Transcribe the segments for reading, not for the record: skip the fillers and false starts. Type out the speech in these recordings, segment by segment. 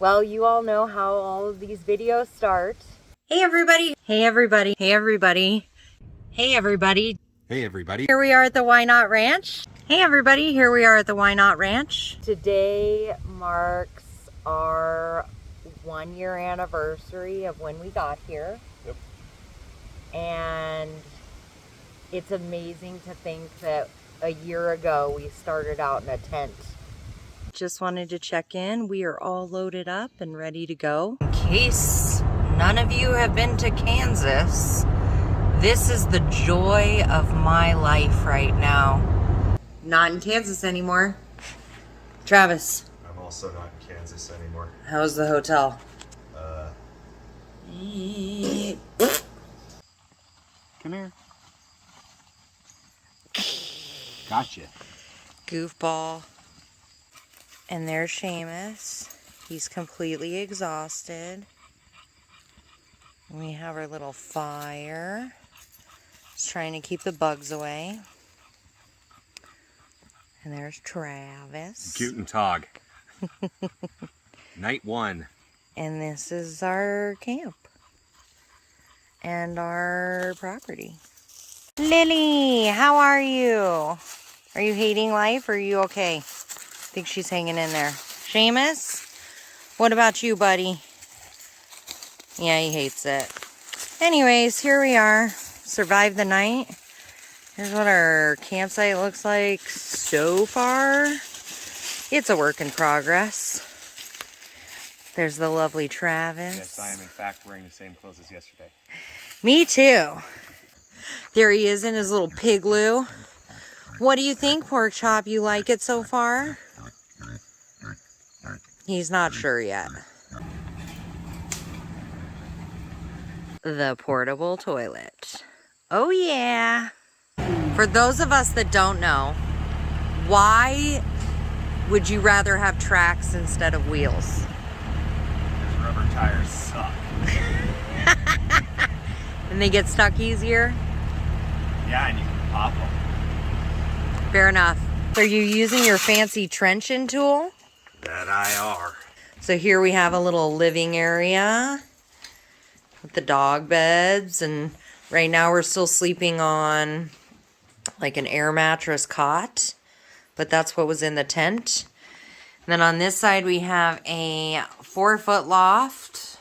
Well, you all know how all of these videos start. Hey everybody. Hey everybody. Hey everybody. Hey everybody. Hey everybody. Here we are at the Why Not Ranch. Hey everybody. Here we are at the Why Not Ranch. Today marks our 1-year anniversary of when we got here. Yep. And it's amazing to think that a year ago we started out in a tent. Just wanted to check in. We are all loaded up and ready to go. In case none of you have been to Kansas, this is the joy of my life right now. Not in Kansas anymore. Travis. I'm also not in Kansas anymore. How's the hotel? Come here. Gotcha. Goofball. And there's Seamus. He's completely exhausted. We have our little fire. Just trying to keep the bugs away. And there's Travis. Guten Tag. Night 1. And this is our camp. And our property. Lily, how are you? Are you hating life or are you okay? I think she's hanging in there. Seamus, what about you, buddy? Yeah, he hates it. Anyways, here we are. Survived the night. Here's what our campsite looks like so far. It's a work in progress. There's the lovely Travis. Yes, I am in fact wearing the same clothes as yesterday. Me too. There he is in his little pigloo. What do you think, Pork Chop? You like it so far? He's not sure yet. The portable toilet. Oh yeah. For those of us that don't know, why would you rather have tracks instead of wheels? Because rubber tires suck. And they get stuck easier? Yeah, and you can pop them. Fair enough. Are you using your fancy trenching tool? That I are. So here we have a little living area with the dog beds, and right now we're still sleeping on like an air mattress cot, but that's what was in the tent. And then on this side we have a 4-foot loft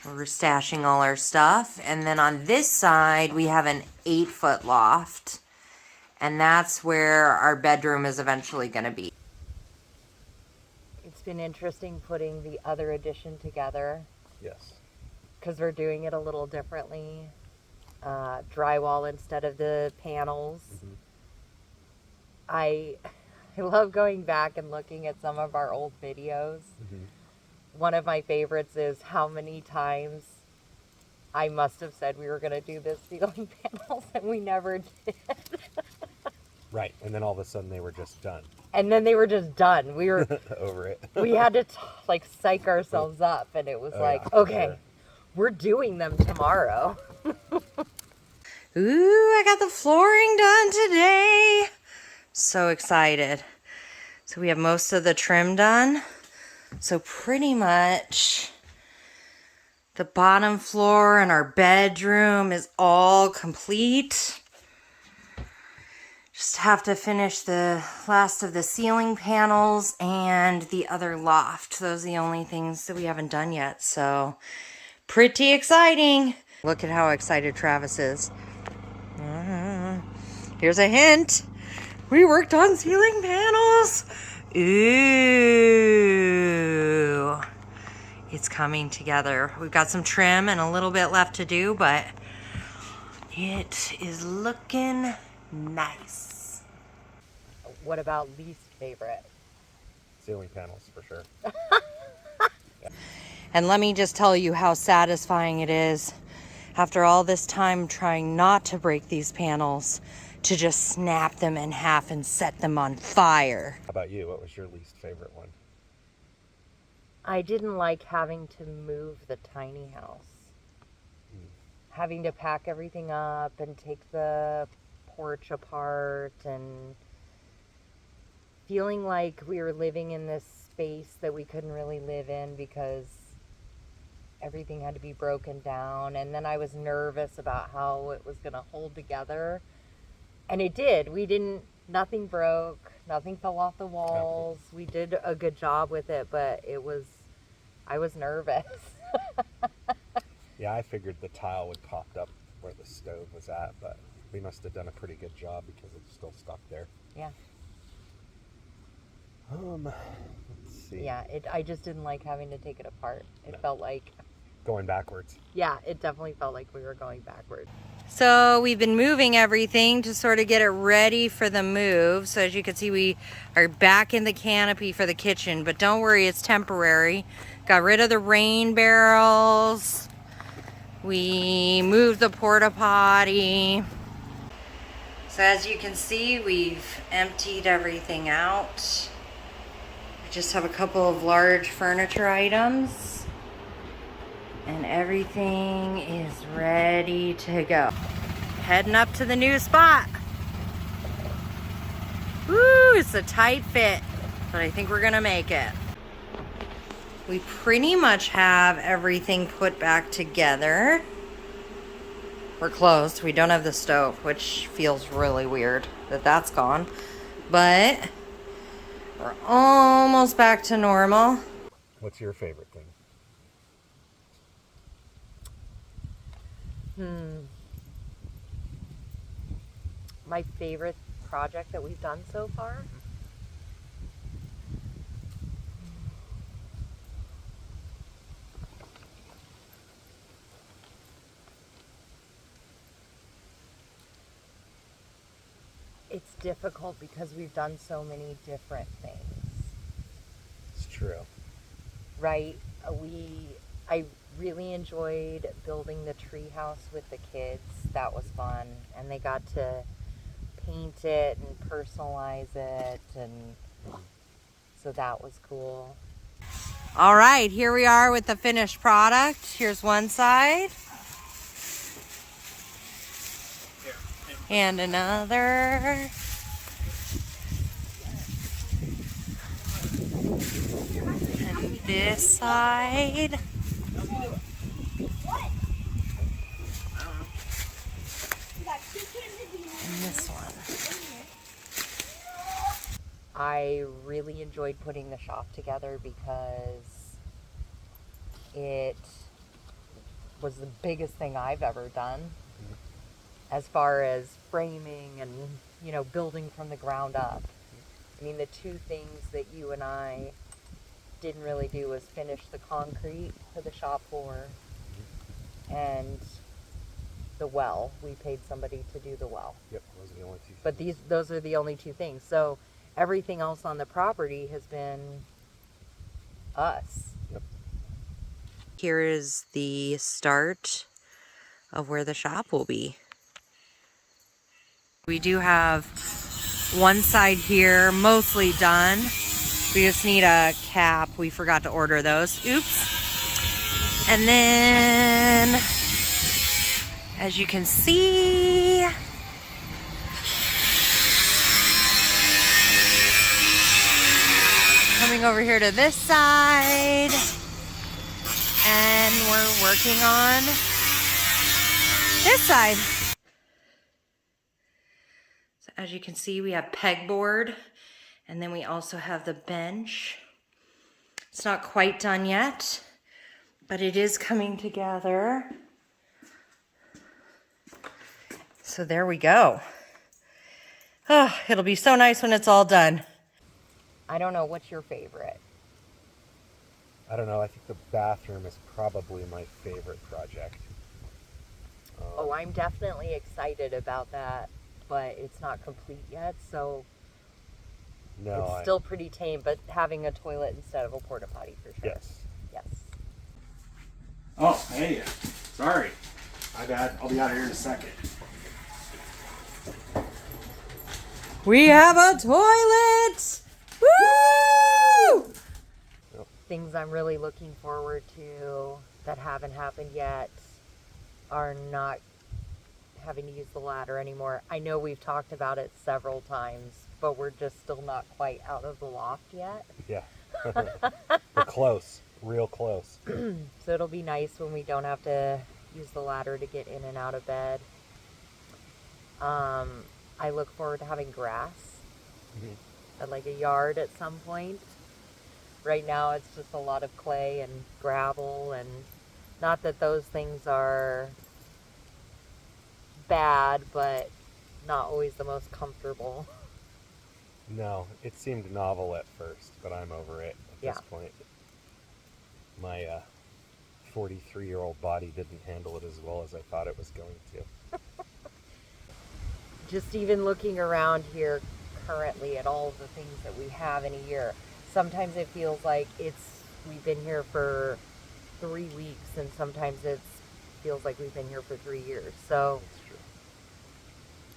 where we're stashing all our stuff, and then on this side we have an 8-foot loft, and that's where our bedroom is eventually going to be. It's been interesting putting the other addition together. Yes. Because we're doing it a little differently. Drywall instead of the panels. Mm-hmm. I love going back and looking at some of our old videos. Mm-hmm. One of my favorites is how many times I must have said we were going to do this ceiling panels and we never did. Right, and then all of a sudden they were just done. And then they were just done. We were over it. we had to like psych ourselves up, and it was like, yeah, okay, sure. We're doing them tomorrow. Ooh, I got the flooring done today. So excited. So we have most of the trim done. So pretty much the bottom floor and our bedroom is all complete. Just have to finish the last of the ceiling panels and the other loft. Those are the only things that we haven't done yet. So pretty exciting. Look at how excited Travis is. Here's a hint. We worked on ceiling panels. Ooh. It's coming together. We've got some trim and a little bit left to do, but it is looking nice. What about least favorite? Ceiling panels, for sure. And let me just tell you how satisfying it is after all this time trying not to break these panels to just snap them in half and set them on fire. How about you? What was your least favorite one? I didn't like having to move the tiny house. Having to pack everything up and take the porch apart and feeling like we were living in this space that we couldn't really live in because everything had to be broken down. And then I was nervous about how it was going to hold together. And it did. Nothing broke, nothing fell off the walls. We did a good job with it, but I was nervous. Yeah, I figured the tile would pop up where the stove was at, but we must have done a pretty good job because it's still stuck there. Yeah. Let's see. Yeah, I just didn't like having to take it apart. It No. felt like, Going backwards. yeah, it definitely felt like we were going backwards. So we've been moving everything to sort of get it ready for the move. So as you can see, we are back in the canopy for the kitchen, but don't worry, it's temporary. Got rid of the rain barrels. We moved the porta potty. So as you can see, we've emptied everything out. We just have a couple of large furniture items. And everything is ready to go. Heading up to the new spot. Woo, it's a tight fit, but I think we're gonna make it. We pretty much have everything put back together. We're closed. We don't have the stove, which feels really weird that that's gone. But we're almost back to normal. What's your favorite thing? My favorite project that we've done so far? It's difficult because we've done so many different things. It's true. Right? I really enjoyed building the tree house with the kids. That was fun. And they got to paint it and personalize it, and so that was cool. All right, here we are with the finished product. Here's one side. And another. And this side. And this one. I really enjoyed putting the shop together because it was the biggest thing I've ever done as far as framing and, building from the ground up. I mean, the two things that you and I didn't really do was finish the concrete for the shop floor and the well. We paid somebody to do the well. Yep, those are the only two. But those are the only two things. So everything else on the property has been us. Yep. Here is the start of where the shop will be. We do have one side here mostly done. We just need a cap. We forgot to order those. Oops. And then, as you can see, coming over here to this side, and we're working on this side. So as you can see, we have pegboard, and then we also have the bench. It's not quite done yet, but it is coming together. So there we go. Oh, it'll be so nice when it's all done. I don't know, what's your favorite? I don't know. I think the bathroom is probably my favorite project. Oh, I'm definitely excited about that, but it's not complete yet, so No, it's still pretty tame, but having a toilet instead of a porta potty for sure. Yes. Yes. Oh, hey. Sorry. My bad. I'll be out of here in a second. We have a toilet! Woo! Things I'm really looking forward to that haven't happened yet are not having to use the ladder anymore. I know we've talked about it several times, but we're just still not quite out of the loft yet. Yeah. We're close, real close. So it'll be nice when we don't have to use the ladder to get in and out of bed. I look forward to having grass at like a yard at some point. Right now it's just a lot of clay and gravel, and not that those things are bad, but not always the most comfortable. No, it seemed novel at first, but I'm over it at Yeah. this point. My 43-year-old body didn't handle it as well as I thought it was going to. Just even looking around here currently at all of the things that we have in a year, sometimes it feels like we've been here for 3 weeks, and sometimes it feels like we've been here for 3 years. So That's true.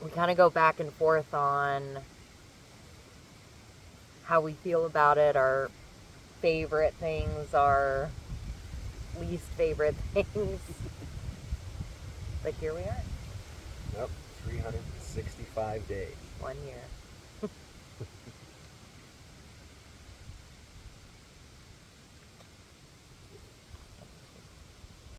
we kind of go back and forth on how we feel about it, our favorite things, our least favorite things. But here we are, Yep, 365 days. 1 year.